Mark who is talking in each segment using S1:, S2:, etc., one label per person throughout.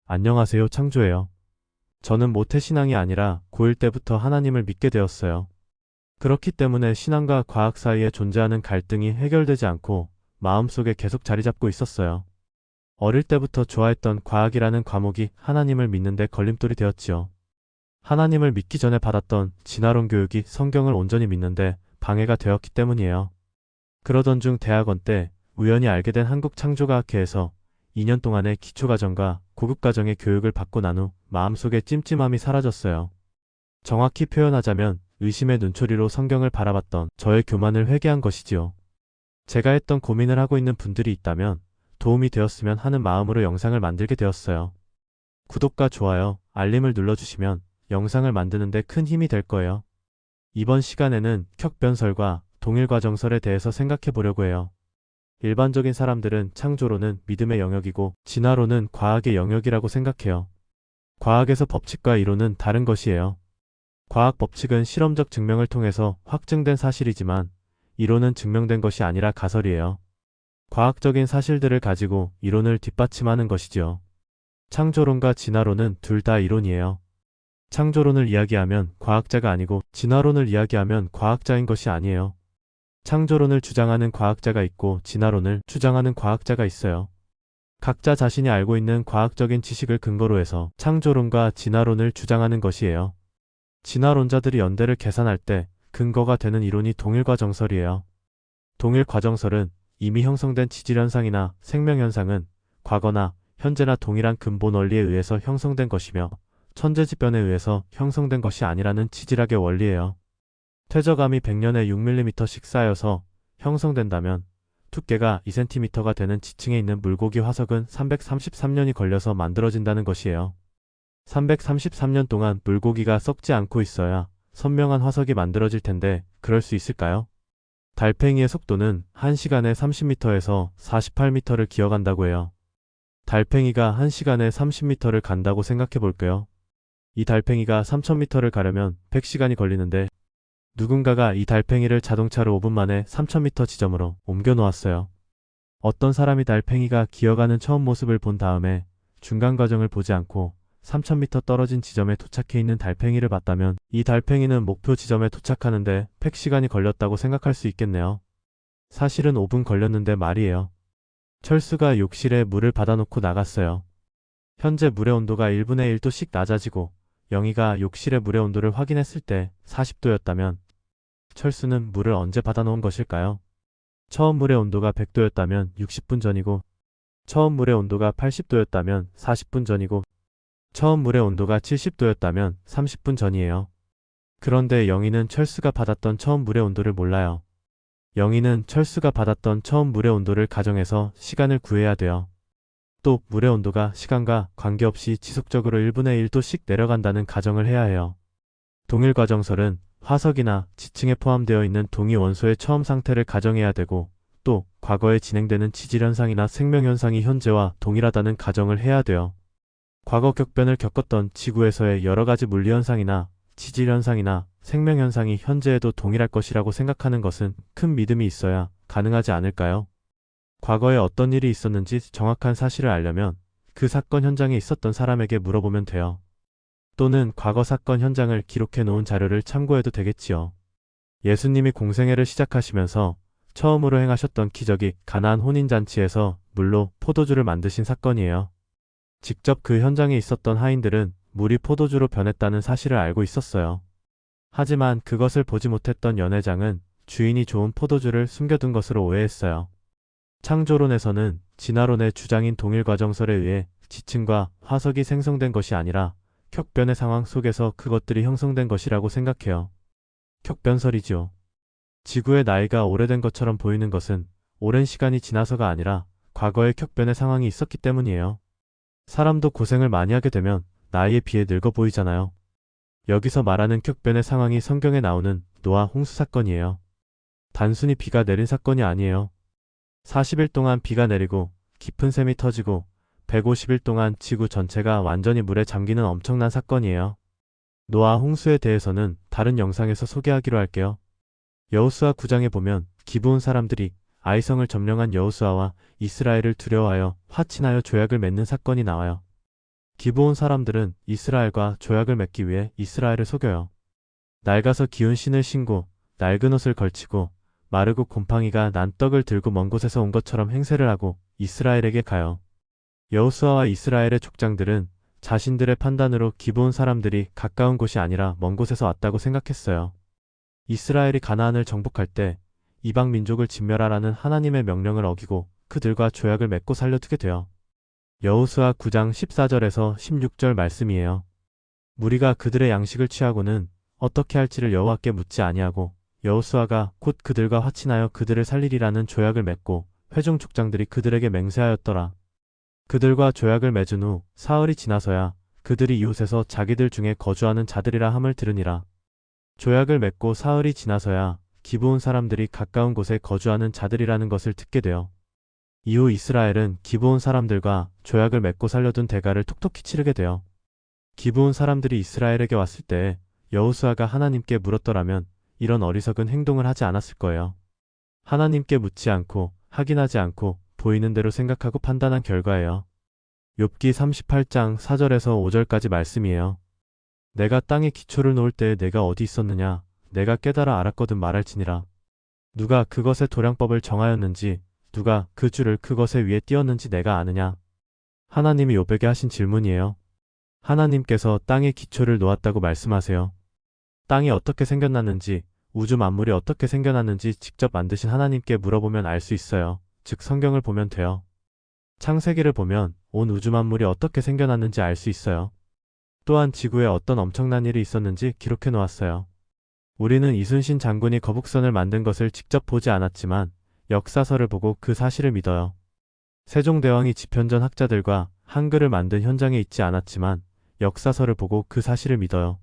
S1: 안녕하세요, 창조예요. 저는 모태신앙이 아니라 고1 때부터 하나님을 믿게 되었어요. 그렇기 때문에 신앙과 과학 사이에 존재하는 갈등이 해결되지 않고 마음속에 계속 자리 잡고 있었어요. 어릴 때부터 좋아했던 과학이라는 과목이 하나님을 믿는데 걸림돌이 되었지요. 하나님을 믿기 전에 받았던 진화론 교육이 성경을 온전히 믿는데 방해가 되었기 때문이에요. 그러던 중 대학원 때 우연히 알게 된 한국창조과학회에서 2년 동안의 기초과정과 고급과정의 교육을 받고 난 후 마음속에 찜찜함이 사라졌어요. 정확히 표현하자면 의심의 눈초리로 성경을 바라봤던 저의 교만을 회개한 것이지요. 제가 했던 고민을 하고 있는 분들이 있다면 도움이 되었으면 하는 마음으로 영상을 만들게 되었어요. 구독과 좋아요, 알림을 눌러주시면 영상을 만드는데 큰 힘이 될 거예요. 이번 시간에는 격변설과 동일과정설에 대해서 생각해 보려고 해요. 일반적인 사람들은 창조론은 믿음의 영역이고 진화론은 과학의 영역이라고 생각해요. 과학에서 법칙과 이론은 다른 것이에요. 과학 법칙은 실험적 증명을 통해서 확증된 사실이지만 이론은 증명된 것이 아니라 가설이에요. 과학적인 사실들을 가지고 이론을 뒷받침하는 것이지요. 창조론과 진화론은 둘 다 이론이에요. 창조론을 이야기하면 과학자가 아니고 진화론을 이야기하면 과학자인 것이 아니에요. 창조론을 주장하는 과학자가 있고 진화론을 주장하는 과학자가 있어요. 각자 자신이 알고 있는 과학적인 지식을 근거로 해서 창조론과 진화론을 주장하는 것이에요. 진화론자들이 연대를 계산할 때 근거가 되는 이론이 동일과정설이에요. 동일과정설은 이미 형성된 지질현상이나 생명현상은 과거나 현재나 동일한 근본 원리에 의해서 형성된 것이며 천재지변에 의해서 형성된 것이 아니라는 지질학의 원리예요. 퇴적암이 100년에 6mm씩 쌓여서 형성된다면 두께가 2cm가 되는 지층에 있는 물고기 화석은 333년이 걸려서 만들어진다는 것이에요. 333년 동안 물고기가 썩지 않고 있어야 선명한 화석이 만들어질 텐데 그럴 수 있을까요? 달팽이의 속도는 1시간에 30m에서 48m를 기어간다고 해요. 달팽이가 1시간에 30m를 간다고 생각해 볼게요. 이 달팽이가 3000m를 가려면 100시간이 걸리는데 누군가가 이 달팽이를 자동차로 5분 만에 3000m 지점으로 옮겨 놓았어요. 어떤 사람이 달팽이가 기어가는 처음 모습을 본 다음에 중간 과정을 보지 않고 3000m 떨어진 지점에 도착해 있는 달팽이를 봤다면 이 달팽이는 목표 지점에 도착하는데 100시간이 걸렸다고 생각할 수 있겠네요. 사실은 5분 걸렸는데 말이에요. 철수가 욕실에 물을 받아놓고 나갔어요. 현재 물의 온도가 1분의 1도씩 낮아지고 영희가 욕실의 물의 온도를 확인했을 때 40도였다면 철수는 물을 언제 받아놓은 것일까요? 처음 물의 온도가 100도였다면 60분 전이고 처음 물의 온도가 80도였다면 40분 전이고 처음 물의 온도가 70도였다면 30분 전이에요. 그런데 영희는 철수가 받았던 처음 물의 온도를 몰라요. 영희는 철수가 받았던 처음 물의 온도를 가정해서 시간을 구해야 돼요. 또 물의 온도가 시간과 관계없이 지속적으로 1분의 1도씩 내려간다는 가정을 해야 해요. 동일과정설은 화석이나 지층에 포함되어 있는 동위 원소의 처음 상태를 가정해야 되고 또 과거에 진행되는 지질현상이나 생명현상이 현재와 동일하다는 가정을 해야 돼요. 과거 격변을 겪었던 지구에서의 여러가지 물리현상이나 지질현상이나 생명현상이 현재에도 동일할 것이라고 생각하는 것은 큰 믿음이 있어야 가능하지 않을까요? 과거에 어떤 일이 있었는지 정확한 사실을 알려면 그 사건 현장에 있었던 사람에게 물어보면 돼요. 또는 과거 사건 현장을 기록해 놓은 자료를 참고해도 되겠지요. 예수님이 공생애를 시작하시면서 처음으로 행하셨던 기적이 가나안 혼인잔치에서 물로 포도주를 만드신 사건이에요. 직접 그 현장에 있었던 하인들은 물이 포도주로 변했다는 사실을 알고 있었어요. 하지만 그것을 보지 못했던 연회장은 주인이 좋은 포도주를 숨겨둔 것으로 오해했어요. 창조론에서는 진화론의 주장인 동일과정설에 의해 지층과 화석이 생성된 것이 아니라 격변의 상황 속에서 그것들이 형성된 것이라고 생각해요. 격변설이지요. 지구의 나이가 오래된 것처럼 보이는 것은 오랜 시간이 지나서가 아니라 과거의 격변의 상황이 있었기 때문이에요. 사람도 고생을 많이 하게 되면 나이에 비해 늙어 보이잖아요. 여기서 말하는 격변의 상황이 성경에 나오는 노아 홍수 사건이에요. 단순히 비가 내린 사건이 아니에요. 40일 동안 비가 내리고 깊은 샘이 터지고 150일 동안 지구 전체가 완전히 물에 잠기는 엄청난 사건이에요. 노아 홍수에 대해서는 다른 영상에서 소개하기로 할게요. 여호수아 9장에 보면 기브온 사람들이 아이성을 점령한 여호수아와 이스라엘을 두려워하여 화친하여 조약을 맺는 사건이 나와요. 기브온 사람들은 이스라엘과 조약을 맺기 위해 이스라엘을 속여요. 낡아서 기운 신을 신고 낡은 옷을 걸치고 마르고 곰팡이가 난 떡을 들고 먼 곳에서 온 것처럼 행세를 하고 이스라엘에게 가요. 여호수아와 이스라엘의 족장들은 자신들의 판단으로 기브온 사람들이 가까운 곳이 아니라 먼 곳에서 왔다고 생각했어요. 이스라엘이 가나안을 정복할 때 이방 민족을 진멸하라는 하나님의 명령을 어기고 그들과 조약을 맺고 살려두게 돼요. 여호수아 9장 14절에서 16절 말씀이에요. 무리가 그들의 양식을 취하고는 어떻게 할지를 여호와께 묻지 아니하고 여호수아가 곧 그들과 화친하여 그들을 살리리라는 조약을 맺고 회중 족장들이 그들에게 맹세하였더라. 그들과 조약을 맺은 후 사흘이 지나서야 그들이 이웃에서 자기들 중에 거주하는 자들이라 함을 들으니라. 조약을 맺고 사흘이 지나서야 기브온 사람들이 가까운 곳에 거주하는 자들이라는 것을 듣게 되어 이후 이스라엘은 기브온 사람들과 조약을 맺고 살려둔 대가를 톡톡히 치르게 되어 기브온 사람들이 이스라엘에게 왔을 때 여호수아가 하나님께 물었더라면 이런 어리석은 행동을 하지 않았을 거예요. 하나님께 묻지 않고 확인하지 않고 보이는 대로 생각하고 판단한 결과예요. 욥기 38장 4절에서 5절까지 말씀이에요. 내가 땅에 기초를 놓을 때에 내가 어디 있었느냐? 내가 깨달아 알았거든 말할지니라. 누가 그것의 도량법을 정하였는지 누가 그 줄을 그것의 위에 띄었는지 내가 아느냐? 하나님이 욥에게 하신 질문이에요. 하나님께서 땅에 기초를 놓았다고 말씀하세요. 땅이 어떻게 생겨났는지 우주 만물이 어떻게 생겨났는지 직접 만드신 하나님께 물어보면 알 수 있어요. 즉 성경을 보면 돼요. 창세기를 보면 온 우주 만물이 어떻게 생겨났는지 알 수 있어요. 또한 지구에 어떤 엄청난 일이 있었는지 기록해 놓았어요. 우리는 이순신 장군이 거북선을 만든 것을 직접 보지 않았지만 역사서를 보고 그 사실을 믿어요. 세종대왕이 집현전 학자들과 한글을 만든 현장에 있지 않았지만 역사서를 보고 그 사실을 믿어요.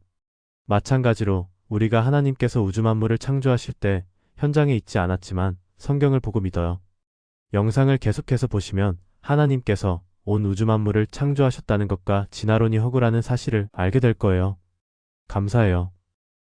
S1: 마찬가지로 우리가 하나님께서 우주 만물을 창조하실 때 현장에 있지 않았지만 성경을 보고 믿어요. 영상을 계속해서 보시면 하나님께서 온 우주 만물을 창조하셨다는 것과 진화론이 허구라는 사실을 알게 될 거예요. 감사해요.